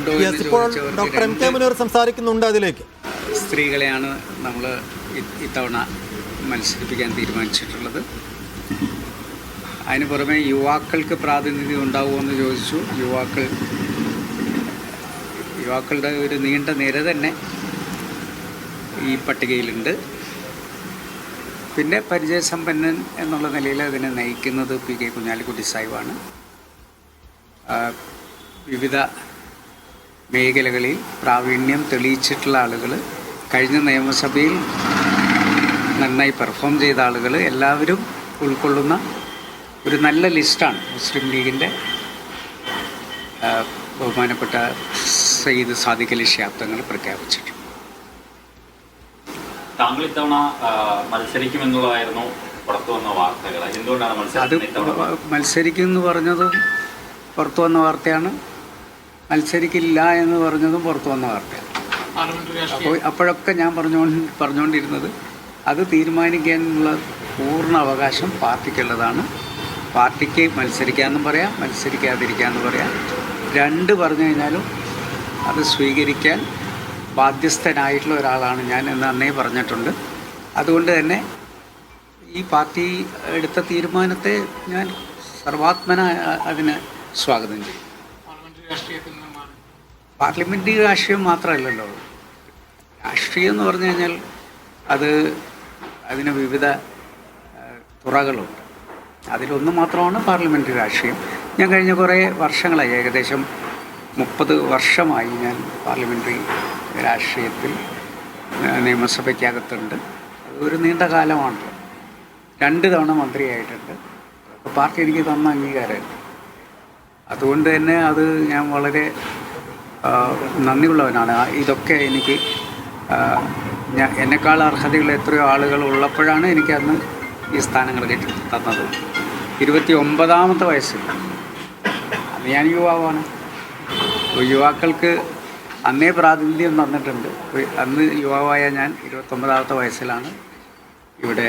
ഉണ്ടോ എന്ന് ചോദിച്ചവർക്ക് സംസാരിക്കുന്നുണ്ട്. അതിലേക്ക് സ്ത്രീകളെയാണ് നമ്മൾ ഇത്തവണ മത്സരിപ്പിക്കാൻ തീരുമാനിച്ചിട്ടുള്ളത്. അതിന് പുറമെ യുവാക്കൾക്ക് പ്രാതിനിധ്യം ഉണ്ടാവുമോ എന്ന് ചോദിച്ചു. യുവാക്കളുടെ ഒരു നീണ്ട നിര തന്നെ ഈ പട്ടികയിലുണ്ട്. പിന്നെ പരിചയസമ്പന്നൻ എന്നുള്ള നിലയിൽ അതിനെ നയിക്കുന്നത് പി കെ കുഞ്ഞാലിക്കുട്ടി സാഹിബാണ്. വിവിധ മേഖലകളിൽ പ്രാവീണ്യം തെളിയിച്ചിട്ടുള്ള ആളുകൾ, കഴിഞ്ഞ നിയമസഭയിൽ നന്നായി പെർഫോം ചെയ്ത ആളുകൾ എല്ലാവരും ഉൾക്കൊള്ളുന്ന ഒരു നല്ല ലിസ്റ്റാണ് മുസ്ലിം ലീഗിൻ്റെ ബഹുമാനപ്പെട്ട സയ്യിദ് സാദിഖ് അലി ശിഹാബ് തങ്ങൾ പ്രഖ്യാപിച്ചിട്ടുണ്ട്. താങ്കൾ ഇത്തവണ മത്സരിക്കുമെന്നുള്ളതായിരുന്നു പുറത്തു വന്ന വാർത്തകൾ. എന്തുകൊണ്ടാണ് അത് മത്സരിക്കും എന്ന് പറഞ്ഞതും പുറത്തു വന്ന വാർത്തയാണ്, മത്സരിക്കില്ല എന്ന് പറഞ്ഞതും പുറത്തു വന്ന വാർത്തയാണ്. അപ്പോഴൊക്കെ ഞാൻ പറഞ്ഞുകൊണ്ടിരുന്നത് അത് തീരുമാനിക്കാനുള്ള പൂർണ്ണ അവകാശം പാർട്ടിക്കുള്ളതാണ്. പാർട്ടിക്ക് മത്സരിക്കാമെന്നും പറയാം, മത്സരിക്കാതിരിക്കാമെന്ന് പറയാം. രണ്ട് പറഞ്ഞു കഴിഞ്ഞാലും അത് സ്വീകരിക്കാൻ ബാധ്യസ്ഥനായിട്ടുള്ള ഒരാളാണ് ഞാൻ എന്ന് അന്നേ പറഞ്ഞിട്ടുണ്ട്. അതുകൊണ്ട് തന്നെ ഈ പാർട്ടി എടുത്ത തീരുമാനത്തെ ഞാൻ സർവാത്മന അതിന് സ്വാഗതം ചെയ്യും. പാർലമെൻ്ററി രാഷ്ട്രീയം മാത്രമല്ലല്ലോ, രാഷ്ട്രീയം എന്ന് പറഞ്ഞു കഴിഞ്ഞാൽ അതിന് വിവിധ തുറകളുണ്ട്. അതിലൊന്ന് മാത്രമാണ് പാർലമെൻ്ററി രാഷ്ട്രീയം. ഞാൻ കഴിഞ്ഞ കുറേ വർഷങ്ങളായി, ഏകദേശം 30 വർഷമായി ഞാൻ പാർലമെൻ്ററി രാഷ്ട്രീയത്തിൽ നിയമസഭയ്ക്കകത്തുണ്ട്. അതൊരു നീണ്ട കാലമാണല്ലോ. 2 തവണ മന്ത്രിയായിട്ടുണ്ട്. അപ്പോൾ പാർട്ടി എനിക്ക് തന്ന അംഗീകാരമുണ്ട്. അതുകൊണ്ട് തന്നെ അത് ഞാൻ വളരെ നന്ദിയുള്ളവനാണ്. ഇതൊക്കെ എനിക്ക് എന്നെക്കാൾ അർഹതയുള്ള എത്രയോ ആളുകൾ ഉള്ളപ്പോഴാണ് എനിക്കന്ന് ഈ സ്ഥാനങ്ങൾ തന്നത്. 29ാമത്തെ വയസ്സിൽ അന്ന് ഞാൻ യുവാവാണ്. യുവാക്കൾക്ക് അന്നേ പ്രാതിനിധ്യം തന്നിട്ടുണ്ട്. അന്ന് യുവാവായ ഞാൻ 29ാമത്തെ വയസ്സിലാണ് ഇവിടെ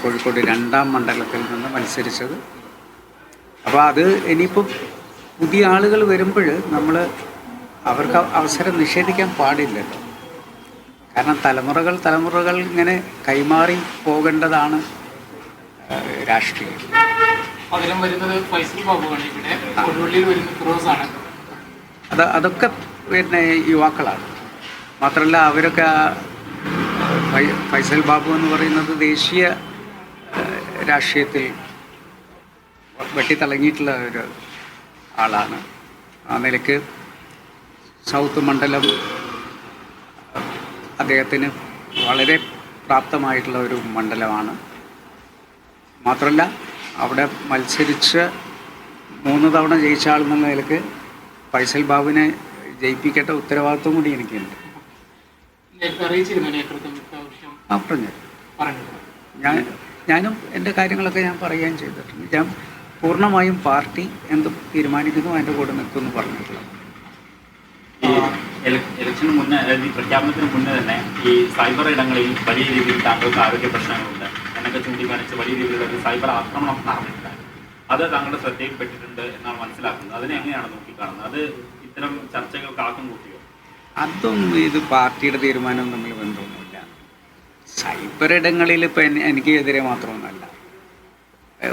കോഴിക്കോട് 2ാം മണ്ഡലത്തിൽ നിന്ന് മത്സരിച്ചത്. അപ്പോൾ അത് ഇനിയിപ്പോൾ പുതിയ ആളുകൾ വരുമ്പോൾ നമ്മൾ അവർക്ക് അവസരം നിഷേധിക്കാൻ പാടില്ലല്ലോ. കാരണം തലമുറകൾ ഇങ്ങനെ കൈമാറി പോകേണ്ടതാണ് രാഷ്ട്രീയം. അതൊക്കെ പിന്നെ യുവാക്കളാണ്. മാത്രമല്ല അവരൊക്കെ ഫൈസൽ ബാബു എന്ന് പറയുന്നത് ദേശീയ രാഷ്ട്രീയത്തിൽ വെട്ടിത്തിളങ്ങിയിട്ടുള്ള ഒരു ആളാണ്. ആ നിലയ്ക്ക് സൗത്ത് മണ്ഡലം അദ്ദേഹത്തിന് വളരെ പ്രാപ്തമായിട്ടുള്ള ഒരു മണ്ഡലമാണ്. മാത്രമല്ല അവിടെ മത്സരിച്ച് 3 തവണ ജയിച്ച ആളെന്നുള്ള നിലയ്ക്ക് ഫൈസൽ ബാബുവിനെ ജയിപ്പിക്കേണ്ട ഉത്തരവാദിത്വം കൂടി എനിക്കുണ്ട്. ഞാനും എൻ്റെ കാര്യങ്ങളൊക്കെ ഞാൻ പറയുകയും ചെയ്തിട്ടുണ്ട്. ഞാൻ പൂർണ്ണമായും പാർട്ടി എന്ത് തീരുമാനിക്കുന്നു അതിൻ്റെ കൂടെ നിൽക്കുമെന്ന് പറഞ്ഞിട്ടുള്ളത്. ഇലക്ഷന് മുന്നേ, അതായത് ഈ പ്രഖ്യാപനത്തിന് മുന്നേ തന്നെ ഈ സൈബർ ഇടങ്ങളിൽ വലിയ രീതിയിൽ താങ്കൾക്ക് ആരോഗ്യ പ്രശ്നങ്ങളുണ്ട് എന്നൊക്കെ ചൂണ്ടിക്കാണിച്ച് വലിയ രീതിയിലുള്ള ഒരു സൈബർ ആക്രമണം നടന്നിട്ടുണ്ട്. അത് താങ്കളുടെ ശ്രദ്ധയിൽപ്പെട്ടിട്ടുണ്ട് എന്നാണ് മനസ്സിലാക്കുന്നത്. അതിനെ എങ്ങനെയാണ് നോക്കിക്കാണുന്നത്? അത് ഇത്തരം ചർച്ചകൾക്ക് ആക്കം കൂട്ടിയോ? അതൊന്നും ഇത് പാർട്ടിയുടെ തീരുമാനം തമ്മിൽ ബന്ധമൊന്നുമില്ല. സൈബർ ഇടങ്ങളിൽ ഇപ്പം എനിക്ക് എതിരെ മാത്രമൊന്നുമല്ല,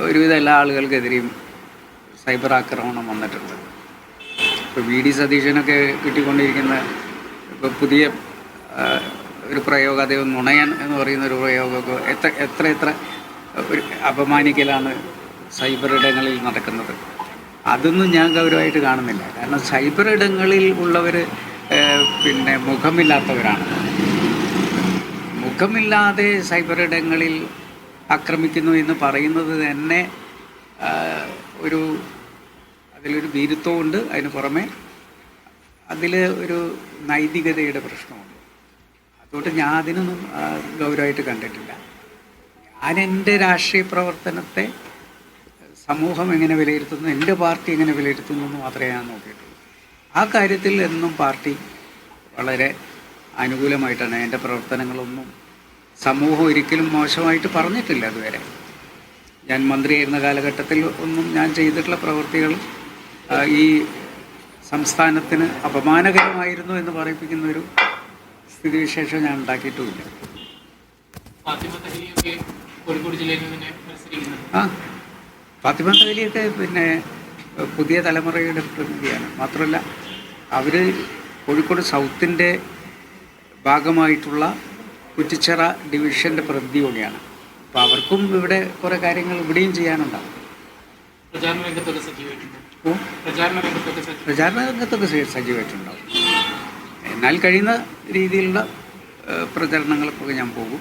ഒരുവിധ എല്ലാ ആളുകൾക്കെതിരെയും സൈബർ ആക്രമണം വന്നിട്ടുണ്ട്. ഇപ്പോൾ വി ഡി സതീശനൊക്കെ കിട്ടിക്കൊണ്ടിരിക്കുന്ന ഇപ്പോൾ പുതിയ ഒരു പ്രയോഗം, അദ്ദേഹം നുണയൻ എന്ന് പറയുന്ന ഒരു പ്രയോഗമൊക്കെ എത്ര ഒരു അപമാനിക്കലാണ് സൈബർ ഇടങ്ങളിൽ നടക്കുന്നത്. അതൊന്നും ഞാൻ ഗൗരവമായിട്ട് കാണുന്നില്ല. കാരണം സൈബർ ഇടങ്ങളിൽ ഉള്ളവർ പിന്നെ മുഖമില്ലാത്തവരാണ്. മുഖമില്ലാതെ സൈബർ ഇടങ്ങളിൽ ആക്രമിക്കുന്നു എന്ന് പറയുന്നത് തന്നെ അതിലൊരു ഭീരുത്വമുണ്ട്. അതിന് പുറമെ അതിൽ ഒരു നൈതികതയുടെ പ്രശ്നമുണ്ട്. അതുകൊണ്ട് ഞാൻ അതിനൊന്നും ഗൗരവമായിട്ട് കണ്ടിട്ടില്ല. ഞാൻ എൻ്റെ രാഷ്ട്രീയ പ്രവർത്തനത്തെ സമൂഹം എങ്ങനെ വിലയിരുത്തുന്നു, എൻ്റെ പാർട്ടി എങ്ങനെ വിലയിരുത്തുന്നു എന്ന് മാത്രമേ ഞാൻ നോക്കിയിട്ടുള്ളൂ. ആ കാര്യത്തിൽ എന്നും പാർട്ടി വളരെ അനുകൂലമായിട്ടാണ്. എൻ്റെ പ്രവർത്തനങ്ങളൊന്നും സമൂഹം ഒരിക്കലും മോശമായിട്ട് പറഞ്ഞിട്ടില്ല അതുവരെ. ഞാൻ മന്ത്രിയായിരുന്ന കാലഘട്ടത്തിൽ ഒന്നും ഞാൻ ചെയ്തിട്ടുള്ള പ്രവൃത്തികൾ ഈ സംസ്ഥാനത്തിന് അപമാനകരമായിരുന്നു എന്ന് പറയിപ്പിക്കുന്ന ഒരു സ്ഥിതിവിശേഷം ഞാൻ ഉണ്ടാക്കിയിട്ടുമില്ല. ഫാത്തിമ തഹ്ലിയൊക്കെ കോഴിക്കോട് ജില്ലയിൽ നിന്ന് തന്നെ മത്സരിക്കുന്നുണ്ട്. ആ, ഫാത്തിമ തഹ്ലിയൊക്കെ പിന്നെ പുതിയ തലമുറയുടെ പ്രതിനിധിയാണ്. മാത്രമല്ല അവർ കോഴിക്കോട് സൗത്തിൻ്റെ ഭാഗമായിട്ടുള്ള കുറ്റിച്ചിറ ഡിവിഷൻ്റെ പ്രതിനിധി കൂടിയാണ്. അപ്പോൾ അവർക്കും ഇവിടെ കുറേ കാര്യങ്ങൾ ഇവിടെയും ചെയ്യാനുണ്ടാവും. പ്രചാരണ രംഗത്തൊക്കെ സജീവമായിട്ടുണ്ട്. അപ്പോൾ പ്രചാരണ രംഗത്തൊക്കെ സജീവമായിട്ടുണ്ടാവും. എന്നാൽ കഴിയുന്ന രീതിയിലുള്ള പ്രചരണങ്ങൾക്കൊക്കെ ഞാൻ പോകും.